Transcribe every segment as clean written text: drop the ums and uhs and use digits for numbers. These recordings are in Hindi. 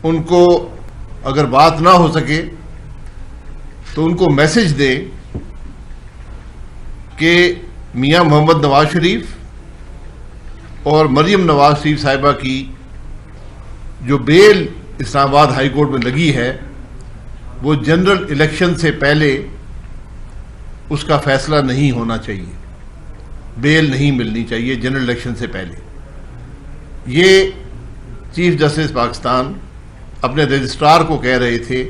उनको अगर बात ना हो सके तो उनको मैसेज दें कि मियां मोहम्मद नवाज शरीफ और मरियम नवाज शरीफ साहिबा की जो बेल इस्लामाबाद हाई कोर्ट में लगी है वो जनरल इलेक्शन से पहले उसका फैसला नहीं होना चाहिए, बेल नहीं मिलनी चाहिए जनरल इलेक्शन से पहले। ये चीफ जस्टिस पाकिस्तान अपने रजिस्ट्रार को कह रहे थे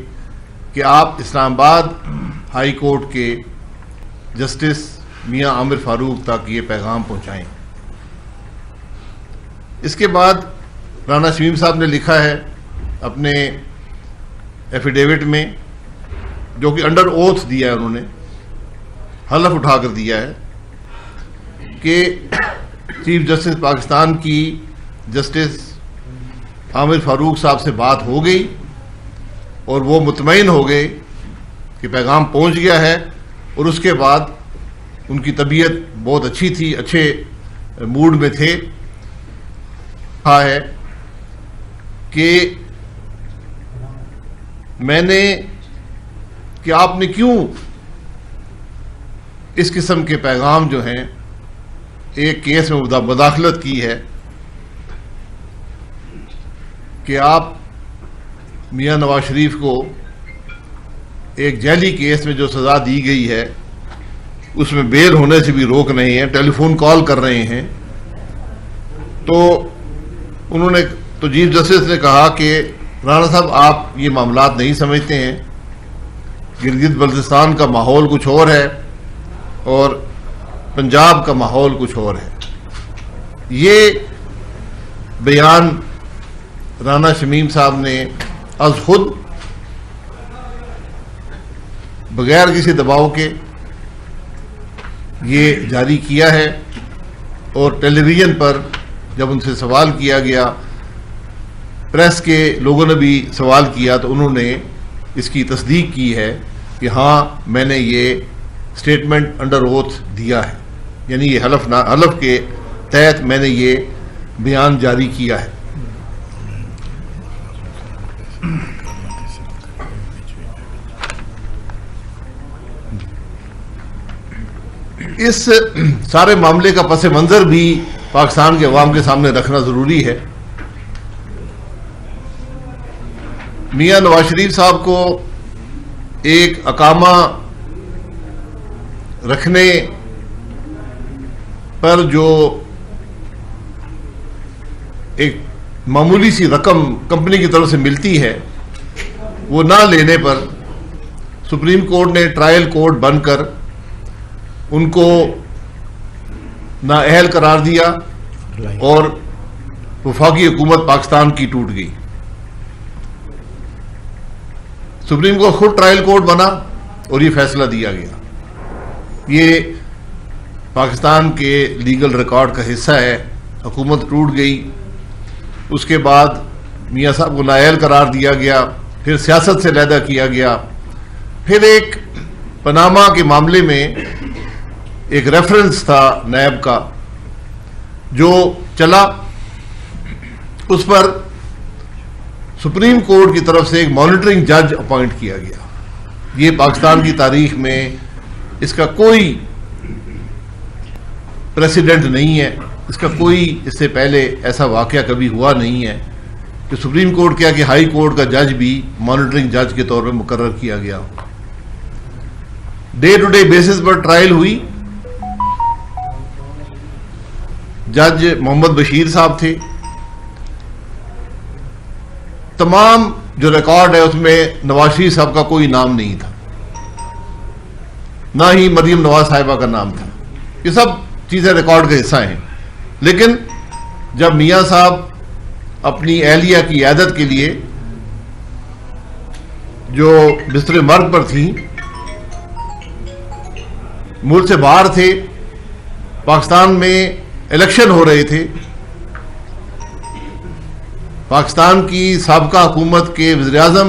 कि आप इस्लामाबाद हाई कोर्ट के जस्टिस मियां आमिर फारूक तक ये पैगाम पहुंचाएं। इसके बाद राना शमीम साहब ने लिखा है अपने एफिडेविट में, जो कि अंडर ओथ दिया है, उन्होंने हलफ उठाकर दिया है कि चीफ जस्टिस पाकिस्तान की जस्टिस आमिर फारूक साहब से बात हो गई और वो मुतमईन हो गए कि पैगाम पहुंच गया है, और उसके बाद उनकी तबीयत बहुत अच्छी थी, अच्छे मूड में थे। कहा है कि मैंने कि आपने क्यों इस किस्म के पैगाम जो हैं एक केस में मुदाखलत की है कि आप मियां नवाज शरीफ को एक जैली केस में जो सज़ा दी गई है उसमें बेल होने से भी रोक रहे हैं, टेलीफोन कॉल कर रहे हैं। तो उन्होंने तो चीफ जस्टिस ने कहा कि राणा साहब आप ये मामलात नहीं समझते हैं, गिलगित बल्तिस्तान का माहौल कुछ और है और पंजाब का माहौल कुछ और है। ये बयान राना शमीम साहब ने अज खुद बगैर किसी दबाव के ये जारी किया है, और टेलीविज़न पर जब उनसे सवाल किया गया, प्रेस के लोगों ने भी सवाल किया, तो उन्होंने इसकी तस्दीक की है कि हाँ मैंने ये स्टेटमेंट अंडर ओथ दिया है, यानी ये हलफ के तहत मैंने ये बयान जारी किया है। इस सारे मामले का पस मंज़र भी पाकिस्तान के अवाम के सामने रखना ज़रूरी है। मियां नवाज शरीफ साहब को एक अकामा रखने पर जो एक मामूली सी रकम कंपनी की तरफ से मिलती है, वो ना लेने पर सुप्रीम कोर्ट ने ट्रायल कोर्ट बनकर उनको नाअहल करार दिया और वफाकी हुकूमत पाकिस्तान की टूट गई। सुप्रीम कोर्ट खुद ट्रायल कोर्ट बना और ये फैसला दिया गया। ये पाकिस्तान के लीगल रिकॉर्ड का हिस्सा है। हुकूमत टूट गई, उसके बाद मियां साहब को नाअहल करार दिया गया, फिर सियासत से लैदा किया गया, फिर एक पनामा के मामले में एक रेफरेंस था नैब का जो चला, उस पर सुप्रीम कोर्ट की तरफ से एक मॉनिटरिंग जज अपॉइंट किया गया। ये पाकिस्तान की तारीख में इसका कोई प्रेसिडेंट नहीं है, इसका कोई इससे पहले ऐसा वाकया कभी हुआ नहीं है कि सुप्रीम कोर्ट क्या कि हाई कोर्ट का जज भी मॉनिटरिंग जज के तौर पर मुकर्रर किया गया। डे टू डे बेसिस पर ट्रायल हुई। जज मोहम्मद बशीर साहब थे। तमाम जो रिकॉर्ड है उसमें नवाज शरीफ साहब का कोई नाम नहीं था, ना ही मरियम नवाज साहिबा का नाम था। ये सब चीजें रिकॉर्ड का हिस्सा हैं। लेकिन जब मियां साहब अपनी एहलिया की इयादत के लिए जो बिस्तर मर्ग पर थी, मुल्क से बाहर थे, पाकिस्तान में इलेक्शन हो रहे थे, पाकिस्तान की साबका हुकूमत के वज़ीर-ए-आज़म,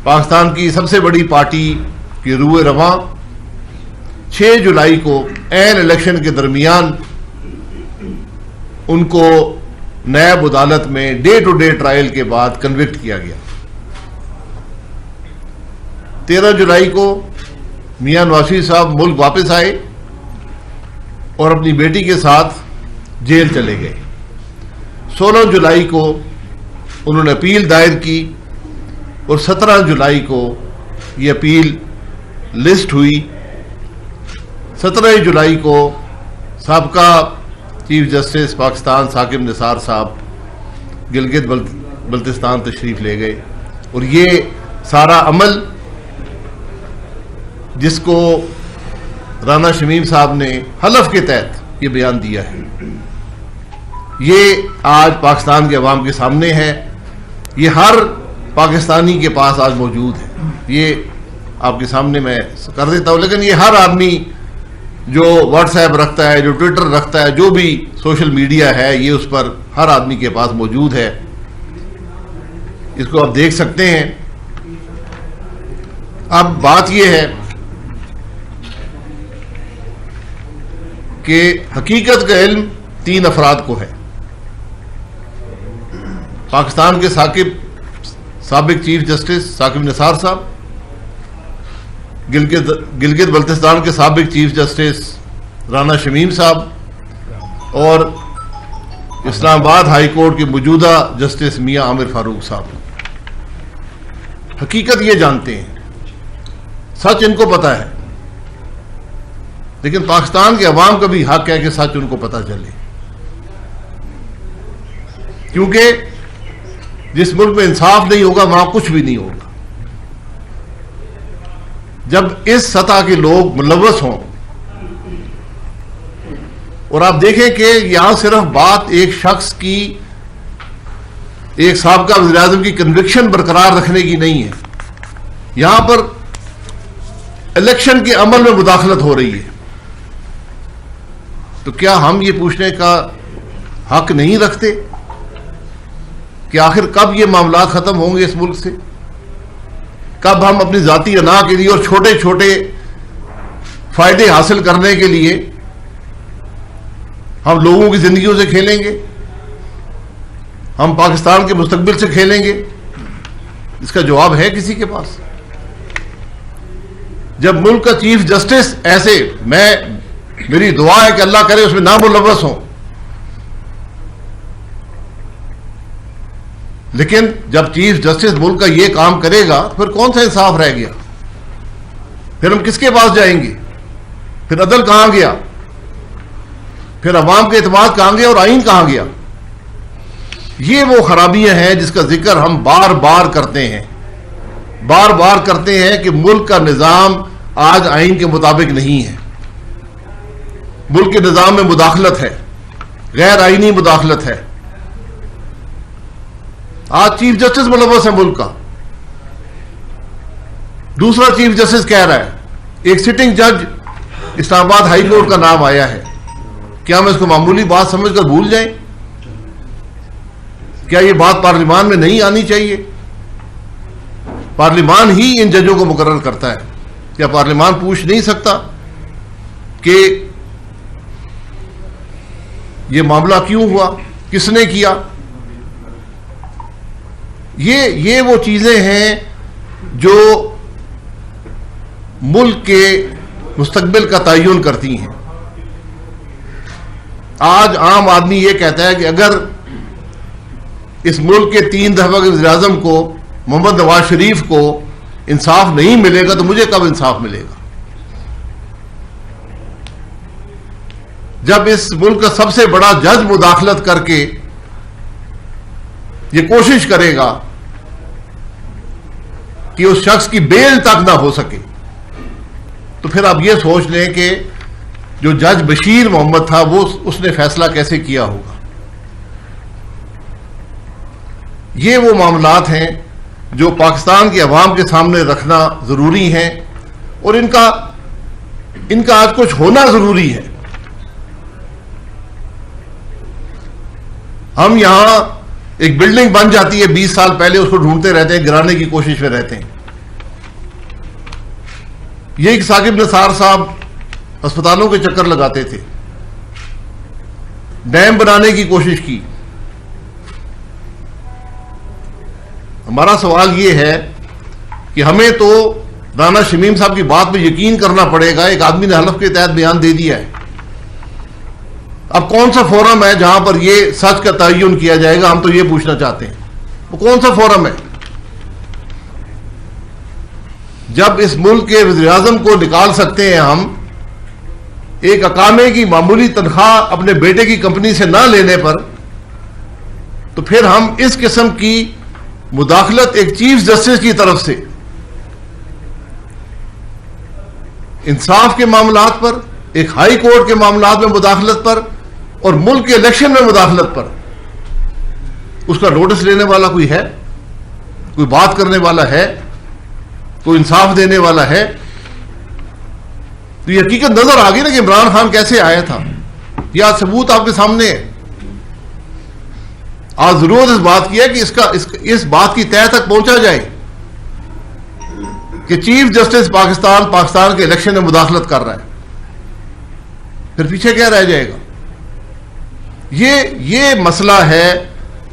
पाकिस्तान की सबसे बड़ी पार्टी के रूए रवां 6 जुलाई को ऐन इलेक्शन के दरमियान उनको नैब अदालत में डे टू डे ट्रायल के बाद कन्विक्ट किया गया। 13 जुलाई को मियां नवाज शरीफ साहब मुल्क वापस आए और अपनी बेटी के साथ जेल चले गए। 16 जुलाई को उन्होंने अपील दायर की और 17 जुलाई को ये अपील लिस्ट हुई। 17 जुलाई को साबका चीफ जस्टिस पाकिस्तान साकिब निसार साहब गिलगित बल्तिस्तान तशरीफ ले गए और ये सारा अमल जिसको राना शमीम साहब ने हलफ के तहत ये बयान दिया है, ये आज पाकिस्तान के अवाम के सामने है। ये हर पाकिस्तानी के पास आज मौजूद है। ये आपके सामने मैं कर देता हूं, लेकिन ये हर आदमी जो व्हाट्सएप रखता है, जो ट्विटर रखता है, जो भी सोशल मीडिया है, ये उस पर हर आदमी के पास मौजूद है। इसको आप देख सकते हैं। अब बात यह है कि हकीकत का इल्म 3 अफराद को है। पाकिस्तान के साबिक चीफ जस्टिस साकिब निसार साहब, गिलगित बल्तिस्तान के साबिक चीफ जस्टिस राना शमीम साहब और इस्लामाबाद हाई कोर्ट के मौजूदा जस्टिस मियां आमिर फारूक साहब। हकीकत ये जानते हैं, सच इनको पता है, लेकिन पाकिस्तान के अवाम का भी हक है कि सच उनको पता चले, क्योंकि जिस मुल्क में इंसाफ नहीं होगा वहां कुछ भी नहीं होगा। जब इस सतह के लोग मुलव्वस हों, और आप देखें कि यहां सिर्फ बात एक शख्स की, एक साबका वज़ीर आज़म की कन्विक्शन बरकरार रखने की नहीं है, यहां पर इलेक्शन के अमल में मुदाखलत हो रही है। तो क्या हम ये पूछने का हक नहीं रखते कि आखिर कब ये मामला खत्म होंगे इस मुल्क से? कब हम अपनी जाती अना के लिए और छोटे छोटे फायदे हासिल करने के लिए हम लोगों की जिंदगियों से खेलेंगे? हम पाकिस्तान के मुस्तकबिल से खेलेंगे? इसका जवाब है किसी के पास? जब मुल्क का चीफ जस्टिस ऐसे, मेरी दुआ है कि अल्लाह करे उसमें ना मुलव्वस हो, लेकिन जब चीफ जस्टिस मुल्क का ये काम करेगा फिर कौन सा इंसाफ रह गया? फिर हम किसके पास जाएंगे? फिर अदल कहां गया? फिर अवाम के एतमाद कहां गया और आइन कहां गया? ये वो खराबियां हैं जिसका जिक्र हम बार बार करते हैं, बार बार करते हैं कि मुल्क का निजाम आज आइन के मुताबिक नहीं है। मुल्क के निजाम में मुदाखलत है, गैर आइनी मुदाखलत है। आज चीफ जस्टिस मुलव्वस है मुल्क का, दूसरा चीफ जस्टिस कह रहा है, एक सिटिंग जज इस्लामाबाद हाई कोर्ट का नाम आया है। क्या हम इसको मामूली बात समझकर भूल जाएं? क्या यह बात पार्लियामान में नहीं आनी चाहिए? पार्लियामान ही इन जजों को मुकर्रर करता है। क्या पार्लियामान पूछ नहीं सकता कि यह मामला क्यों हुआ, किसने किया? ये वो चीजें हैं जो मुल्क के मुस्तकबिल का तयन करती हैं। आज आम आदमी ये कहता है कि अगर इस मुल्क के 3 दफा के वज़ीर आज़म को, मोहम्मद नवाज शरीफ को इंसाफ नहीं मिलेगा तो मुझे कब इंसाफ मिलेगा? जब इस मुल्क का सबसे बड़ा जज मुदाखलत करके ये कोशिश करेगा कि उस शख्स की बेल तक ना हो सके, तो फिर आप ये सोच लें कि जो जज बशीर मोहम्मद था उसने फैसला कैसे किया होगा। ये वो मामलात हैं जो पाकिस्तान के अवाम के सामने रखना जरूरी है और इनका आज कुछ होना जरूरी है। हम यहां एक बिल्डिंग बन जाती है 20 साल पहले, उसको ढूंढते रहते हैं, गिराने की कोशिश में रहते हैं। यही साकिब निसार साहब अस्पतालों के चक्कर लगाते थे, डैम बनाने की कोशिश की, हमारा सवाल ये है कि हमें तो राना शमीम साहब की बात पर यकीन करना पड़ेगा। एक आदमी ने हलफ के तहत बयान दे दिया है। अब कौन सा फोरम है जहां पर यह सच का तयन किया जाएगा? हम तो ये पूछना चाहते हैं, वो कौन सा फोरम है? जब इस मुल्क के वज़ीर-ए-आज़म को निकाल सकते हैं हम एक अकामे की मामूली तनख्वाह अपने बेटे की कंपनी से ना लेने पर, तो फिर हम इस किस्म की मुदाखलत एक चीफ जस्टिस की तरफ से इंसाफ के मामलात पर, एक हाई कोर्ट के मामलात में मुदाखलत पर और मुल्क के इलेक्शन में मुदाखलत पर, उसका नोटिस लेने वाला कोई है? कोई बात करने वाला है? कोई इंसाफ देने वाला है? तो ये हकीकत नजर आ गई ना कि इमरान खान कैसे आया था। यह सबूत आपके सामने है। आज जरूरत इस बात की है कि इस बात की तह तक पहुंचा जाए कि चीफ जस्टिस पाकिस्तान के इलेक्शन में मुदाखलत कर रहा है, फिर पीछे क्या रह जाएगा? ये मसला है।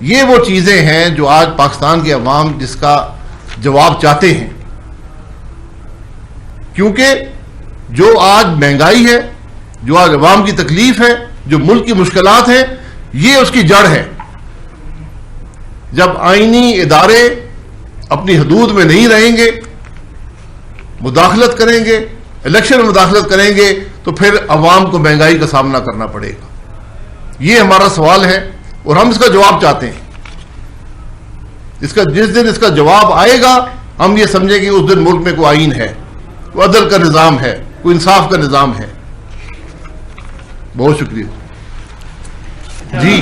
ये वो चीजें हैं जो आज पाकिस्तान की अवाम जिसका जवाब चाहते हैं, क्योंकि जो आज महंगाई है, जो आज अवाम की तकलीफ है, जो मुल्क की मुश्किलात है, ये उसकी जड़ है। जब आईनी इदारे अपनी हदूद में नहीं रहेंगे, मुदाखलत करेंगे, इलेक्शन में मुदाखलत करेंगे, तो फिर अवाम को महंगाई का सामना करना पड़ेगा। ये हमारा सवाल है और हम इसका जवाब चाहते हैं। जिस दिन इसका जवाब आएगा, हम ये समझेंगे उस दिन मुल्क में कोई आईन है, कोई अदल का निजाम है, कोई इंसाफ का निजाम है। बहुत शुक्रिया जी।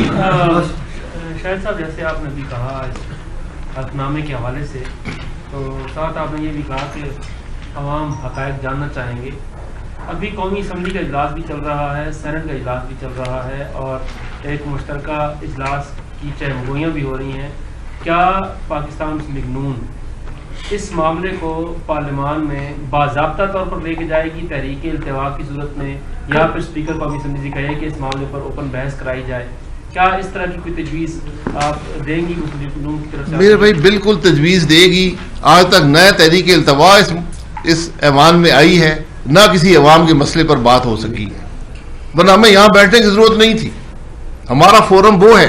शाहिद साहब, जैसे आपने भी कहा हलफनामे के हवाले से, तो साथ आपने ये भी कहा कि अवाम हक़ाइक़ जानना चाहेंगे। अभी कौमी असम्बली का इजलास भी चल रहा है, सेनेट का इजलास भी चल रहा है और एक मुश्तरका इजलास की चहमगोइयाँ भी हो रही हैं। क्या पाकिस्तान मुस्लिम लीग नून इस मामले को पार्लियामान में बाज़ाब्ता तौर पर लेके जाएगी तहरीक इल्तिवा की सूरत में, या फिर स्पीकर कौमी असम्बली से कहे कि इस मामले पर ओपन बहस कराई जाए? क्या इस तरह की कोई तजवीज़ आप देंगी मुस्लिम लीग नून की तरफ से? मेरे भाई बिल्कुल तजवीज़ देगी। आज तक नया तहरीक इल्तिवा इस ऐवान में आई है, ना किसी अवाम के मसले पर बात हो सकी है, वरना हमें यहां बैठने की जरूरत नहीं थी। हमारा फोरम वो है।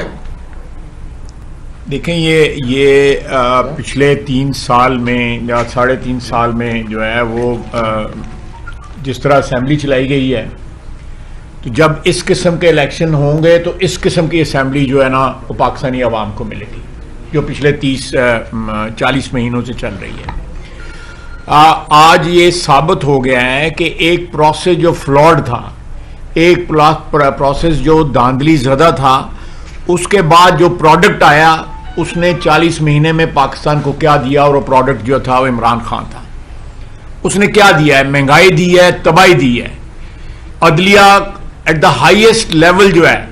देखें, ये पिछले 3 साल में या 3.5 साल में जो है वो जिस तरह असेंबली चलाई गई है, तो जब इस किस्म के इलेक्शन होंगे तो इस किस्म की असेंबली जो है ना वो पाकिस्तानी अवाम को मिलेगी, जो पिछले 30-40 महीनों से चल रही है। आज ये साबित हो गया है कि एक प्रोसेस जो फ्लॉड था, एक प्रोसेस जो धांधली ज़दा था, उसके बाद जो प्रोडक्ट आया उसने 40 महीने में पाकिस्तान को क्या दिया, और वो प्रोडक्ट जो था वो इमरान खान था। उसने क्या दिया है? महंगाई दी है, तबाही दी है। अदलिया एट द हाईएस्ट लेवल जो है,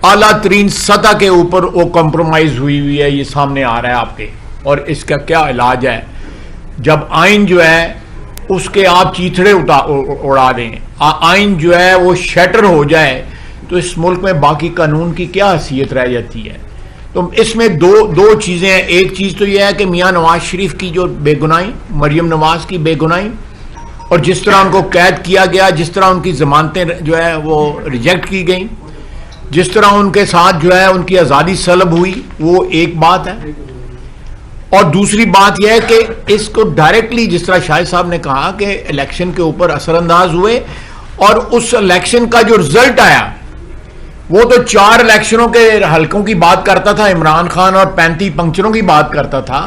आला तरीन सतह के ऊपर वो कॉम्प्रोमाइज हुई है, ये सामने आ रहा है आपके। और इसका क्या इलाज है? जब आइन जो है उसके आप चीथड़े उड़ा दें, आइन जो है वो शैटर हो जाए, तो इस मुल्क में बाकी कानून की क्या हैसियत रह जाती है? तो इसमें दो चीज़ें हैं। एक चीज़ तो यह है कि मियाँ नवाज शरीफ की जो बेगुनाही, मरियम नवाज की बेगुनाही, और जिस तरह उनको कैद किया गया, जिस तरह उनकी जमानतें जो है वो रिजेक्ट की गई, जिस तरह उनके साथ जो है उनकी आज़ादी सलब हुई, वो एक बात है। और दूसरी बात यह है कि इसको डायरेक्टली, जिस तरह शाहिद साहब ने कहा कि इलेक्शन के ऊपर असरअंदाज हुए, और उस इलेक्शन का जो रिजल्ट आया वो तो 4 इलेक्शनों के हलकों की बात करता था इमरान खान, और 35 पंक्चरों की बात करता था।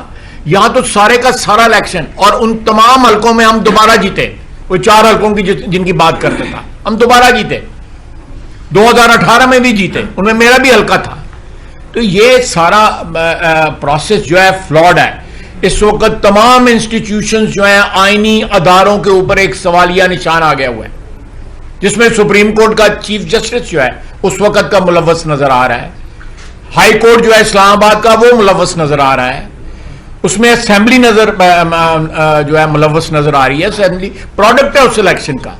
यहां तो सारे का सारा इलेक्शन, और उन तमाम हलकों में हम दोबारा जीते। वो 4 हलकों की जिनकी बात करता था, हम दोबारा जीते। 2018 में भी जीते, उनमें मेरा भी हलका था। तो ये सारा प्रोसेस जो है फ्लॉड है। इस वक्त तमाम इंस्टीट्यूशंस जो हैं, आईनी अदारों के ऊपर एक सवालिया निशान आ गया हुआ है, जिसमें सुप्रीम कोर्ट का चीफ जस्टिस जो है उस वक्त का मुलव्वस नजर आ रहा है, हाई कोर्ट जो है इस्लामाबाद का वो मुलव्वस नजर आ रहा है, उसमें असेंबली जो है मुलव्वस नजर आ रही है। असेंबली प्रोडक्ट है उस इलेक्शन का,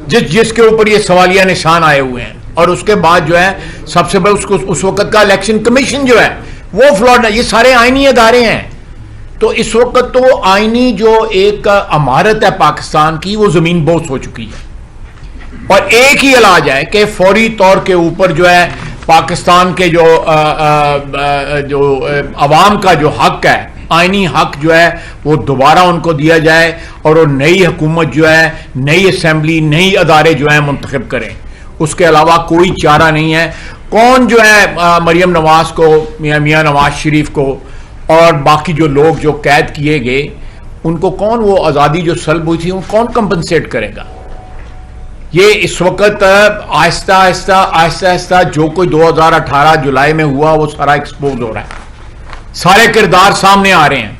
जिसके ऊपर ये सवालिया निशान आए हुए हैं। और उसके बाद जो है सबसे बड़ा उस वक्त का इलेक्शन कमीशन जो है वो फ्लॉड है। ये सारे आईनी अदारे हैं। तो इस वक्त तो आईनी जो एक अमारत है पाकिस्तान की, वो जमीन बोस हो चुकी है। और एक ही इलाज है कि फौरी तौर के ऊपर जो है पाकिस्तान के जो अवाम का जो हक है, आईनी हक जो है, वो दोबारा उनको दिया जाए और वो नई हुकूमत जो है, नई असेंबली, नई अदारे जो है मुंतखब करें। उसके अलावा कोई चारा नहीं है। कौन जो है मरियम नवाज को, मियां नवाज शरीफ को और बाकी जो लोग जो कैद किए गए, उनको कौन वो आज़ादी जो सल्ब हुई थी वो कौन कंपनसेट करेगा? ये इस वक्त आहिस्ता आहिस्ता जो कोई 2018 जुलाई में हुआ वो सारा एक्सपोज हो रहा है, सारे किरदार सामने आ रहे हैं।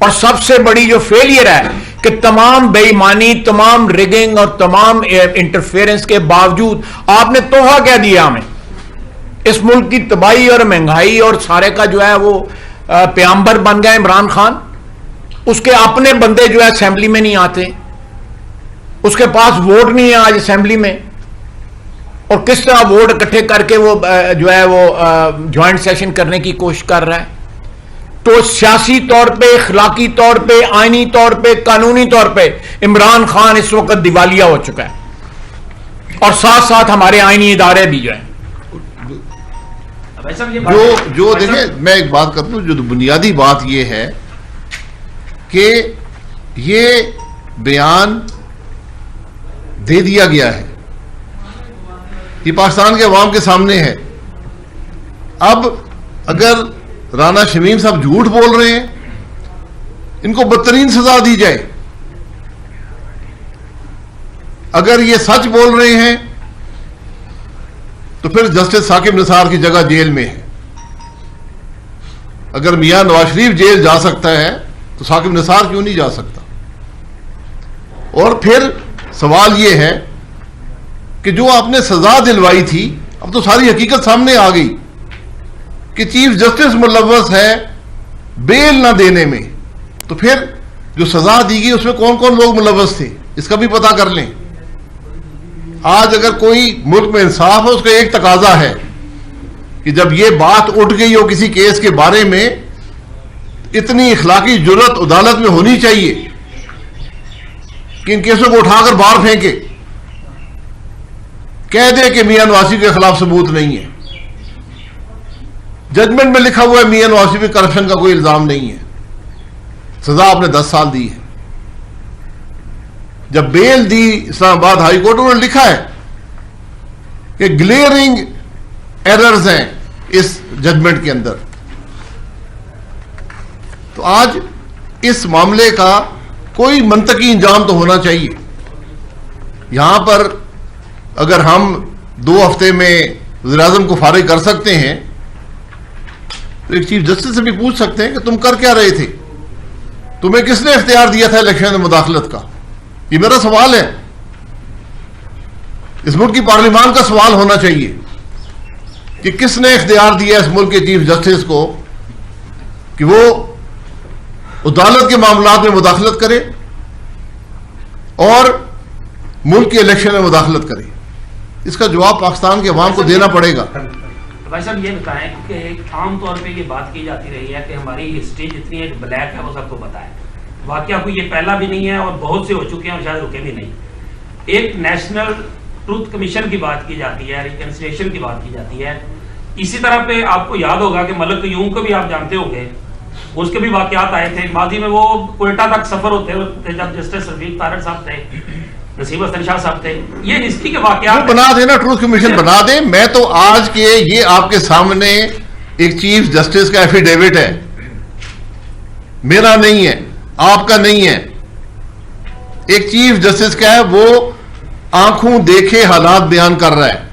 और सबसे बड़ी जो फेलियर है कि तमाम बेईमानी, तमाम रिगिंग और तमाम इंटरफेरेंस के बावजूद आपने तोहफा क्या दिया हमें? इस मुल्क की तबाही और महंगाई और सारे का जो है वो प्याम्बर बन गया इमरान खान। उसके अपने बंदे जो है असेंबली में नहीं आते, उसके पास वोट नहीं है आज असेंबली में, और किस तरह वोट इकट्ठे करके वो जो है वो ज्वाइंट सेशन करने की कोशिश कर रहा है। तो सियासी तौर पे, इखलाकी तौर पे, आईनी तौर पे, कानूनी तौर पे इमरान खान इस वक्त दिवालिया हो चुका है। और साथ साथ हमारे आईनी इदारे भी जो है जो देखिए, मैं एक बात करता हूं, जो बुनियादी बात यह है कि ये बयान दे दिया गया है, ये पाकिस्तान के अवाम के सामने है। अब अगर राना शमीम साहब झूठ बोल रहे हैं, इनको बदतरीन सजा दी जाए। अगर ये सच बोल रहे हैं तो फिर जस्टिस साकिब निसार की जगह जेल में है। अगर मियां नवाज शरीफ जेल जा सकता है तो साकिब निसार क्यों नहीं जा सकता? और फिर सवाल यह है कि जो आपने सजा दिलवाई थी, अब तो सारी हकीकत सामने आ गई कि चीफ जस्टिस मुलव्वस है बेल ना देने में। तो फिर जो सजा दी गई उसमें कौन कौन लोग मुलव्वस थे, इसका भी पता कर लें। आज अगर कोई मुल्क में इंसाफ है, उसका एक तकाजा है कि जब ये बात उठ गई हो किसी केस के बारे में, इतनी इखलाकी जुर्रत अदालत में होनी चाहिए कि इन केसों को उठाकर बाहर फेंके, कह दे कि मियां नवाज के खिलाफ सबूत नहीं है। जजमेंट में लिखा हुआ है मियां नवाज पे करप्शन का कोई इल्जाम नहीं है, सजा आपने 10 साल दी है। जब बेल दी इस्लामाबाद हाई कोर्ट, उन्होंने लिखा है कि ग्लेयरिंग एरर्स हैं इस जजमेंट के अंदर। तो आज इस मामले का कोई मंतकी इंजाम तो होना चाहिए। यहां पर अगर हम 2 हफ्ते में वज़ीर-ए-आज़म को फारिग कर सकते हैं तो एक चीफ जस्टिस से भी पूछ सकते हैं कि तुम कर क्या रहे थे, तुम्हें किसने इख्तियार दिया था इलेक्शन में मुदाखलत का? ये मेरा सवाल है, इस मुल्क की पार्लियामान का सवाल होना चाहिए कि किसने इख्तियार दिया इस मुल्क के चीफ जस्टिस को कि वो अदालत के मामलात में मुदाखलत करे और मुल्क के इलेक्शन में मुदाखलत करे। इसका जवाब पाकिस्तान के अवाम को देना पड़ेगा। भाई साहब ये बताएं कि आमतौर पे ये बात की जाती रही है कि हमारी हिस्ट्री जितनी एक ब्लैक है वो सबको पता है। वाकया कोई ये पहला भी नहीं है और बहुत से हो चुके हैं और शायद रुके भी नहीं। एक नेशनल ट्रूथ कमीशन की बात की जाती है, रिकंसिलिएशन की बात की जाती है। इसी तरह पे आपको याद होगा कि मलक यूं को भी आप जानते होंगे, उसके भी वाकयात आए थे माजी में। वो कोयटा तक सफर होते जब जस्टिस रफीक तारक साहब थे, नसीब हसन शाह साहब थे, ये हिस्ट्री के वाकयात बना देना, ट्रूथ कमीशन बना दे। मैं तो आज के ये आपके सामने एक चीफ जस्टिस का एफिडेविट है, मेरा नहीं है, आपका नहीं है। एक चीफ जस्टिस का है, वो आंखों देखे हालात बयान कर रहा है।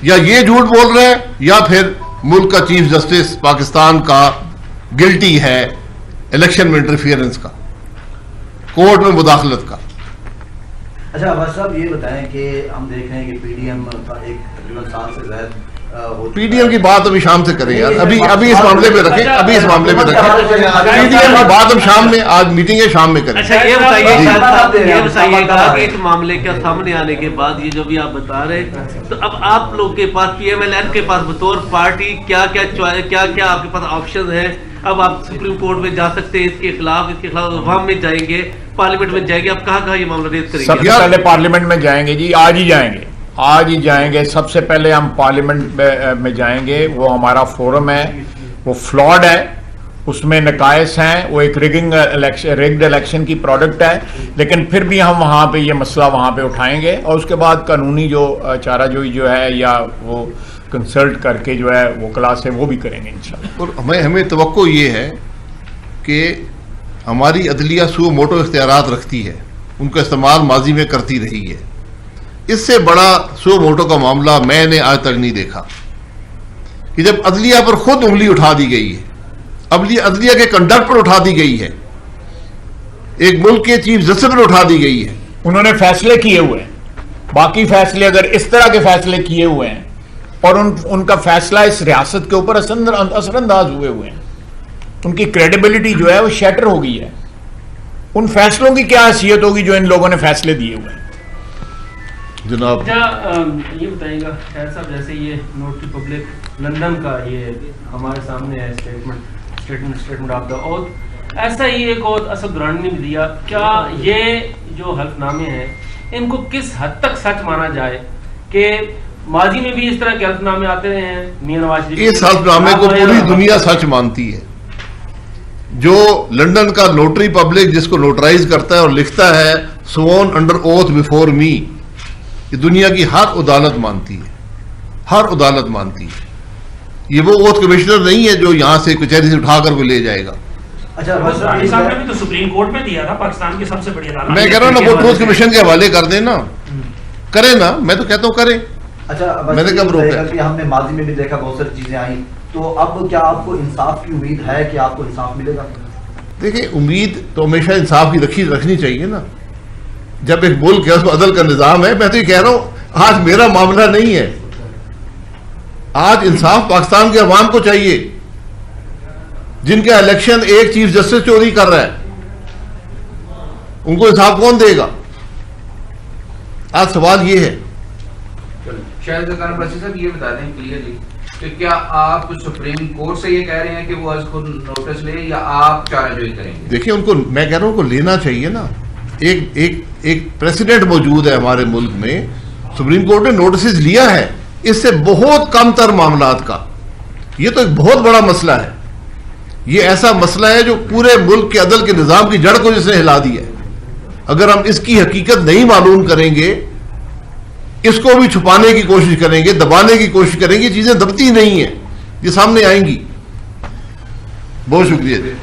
या ये झूठ बोल रहा है या फिर मुल्क का चीफ जस्टिस पाकिस्तान का गिल्टी है इलेक्शन में इंटरफियरेंस का, कोर्ट में मुदाखलत का। अच्छा अब्बास साहब ये बताएं कि हम देख रहे हैं कि पीडीएम का एक तकरीबन 7 से ज़्यादा पीडीएम की बात अभी शाम से करें यार, अभी इस मामले में रखें, अभी इस मामले में रखें। पीडीएम की बात हम शाम में, आज मीटिंग है, शाम में करें। अच्छा ये बताइएगा कि इस मामले के सामने आने के बाद ये जो भी आप बता रहे हैं, तो अब आप लोग के पास पीएमएलएन के पास बतौर पार्टी क्या आपके पास ऑप्शन है? अब आप सुप्रीम कोर्ट में जा सकते हैं, इसके खिलाफ अवाम में जाएंगे, पार्लियामेंट में जाएंगे, आप कहाँ ये मामला रेज करेंगे? सबसे पहले पार्लियामेंट में जाएंगे जी, आज ही जाएंगे। सबसे पहले हम पार्लियामेंट में जाएंगे। वो हमारा फोरम है, वो फ्लॉड है, उसमें नकायस हैं, वो एक रिग्ड इलेक्शन की प्रोडक्ट है, लेकिन फिर भी हम वहाँ पे ये मसला वहाँ पे उठाएंगे और उसके बाद कानूनी जो चाराजोई जो है या वो कंसल्ट करके जो है वो क्लास है वो भी करेंगे इंशाल्लाह। और हमें तवक्को ये है कि हमारी अदलिया सू मोटो इख्तियारात रखती है, उनका इस्तेमाल माजी में करती रही है। इससे बड़ा सो मोटो का मामला मैंने आज तक नहीं देखा कि जब अदलिया पर खुद उंगली उठा दी गई है, अदलिया के कंडक्ट पर उठा दी गई है, एक मुल्क के चीफ जस्टिस पर उठा दी गई है। उन्होंने फैसले किए हुए हैं, बाकी फैसले अगर इस तरह के फैसले किए हुए हैं और उनका फैसला इस रियासत के ऊपर असरअंदाज हुए हैं, उनकी क्रेडिबिलिटी जो है वो शैटर हो गई है। उन फैसलों की क्या हैसियत होगी जो इन लोगों ने फैसले दिए हुए हैं? जनाब ये बताइएगा शायद साहब, जैसे ये नोटरी पब्लिक लंदन का ये हमारे सामने है स्टेटमेंट ऑफ द ओथ, ऐसा ही एक और असद दुरानी ने भी दिया। क्या ये जो हल्फनामे हैं इनको किस हद तक सच माना जाए कि माजी में भी इस तरह के हल्फनामे आते रहे हैं? मियां नवाज शरीफ इस हल्फनामे को पूरी दुनिया सच मानती है। जो लंदन का नोटरी पब्लिक जिसको नोटराइज करता है और लिखता है स्वर्न अंडर ओथ बिफोर मी, ये दुनिया की हर अदालत मानती है, हर अदालत मानती है। ये वो ओथ कमिश्नर नहीं है जो यहां से कचहरी से उठाकर वो ले जाएगा। अच्छा, पाकिस्तान ने भी तो सुप्रीम कोर्ट में दिया था, पाकिस्तान की सबसे बड़ी अदालत। मैं कह रहा हूं ना, वो ट्रूथ कमीशन के हवाले कर देना, करे ना, मैं तो कहता हूं करे। अच्छा, मैंने कब रोका है? कि हमने माजी में भी देखा बहुत सारी चीजें आई, तो अब क्या आपको इंसाफ की उम्मीद है कि आपको इंसाफ मिलेगा? देखिए, उम्मीद तो हमेशा इंसाफ की रखनी चाहिए ना। जब एक मुल्क है उसमें अदल का निजाम है। मैं तो ये कह रहा हूं आज मेरा मामला नहीं है, आज इंसाफ पाकिस्तान के अवाम को चाहिए जिनका इलेक्शन एक चीफ जस्टिस चोरी कर रहा है, उनको इंसाफ कौन देगा? आज सवाल ये है। शायद साहब ये बता दें क्लियरली कि क्या आप सुप्रीम कोर्ट से ये कह रहे हैं कि वो आज खुद नोटिस ले या आप चाराजोई करेंगे? देखिए, उनको मैं कह रहा हूं उनको लेना चाहिए ना। एक प्रेसिडेंट मौजूद है हमारे मुल्क में, सुप्रीम कोर्ट ने नोटिस लिया है इससे बहुत कम तर मामलात का। ये तो एक बहुत बड़ा मसला है, ये ऐसा मसला है जो पूरे मुल्क के अदल के निजाम की जड़ को जिसने हिला दी है। अगर हम इसकी हकीकत नहीं मालूम करेंगे, इसको भी छुपाने की कोशिश करेंगे, दबाने की कोशिश करेंगे, चीजें दबती नहीं है, ये सामने आएंगी। बहुत शुक्रिया जी।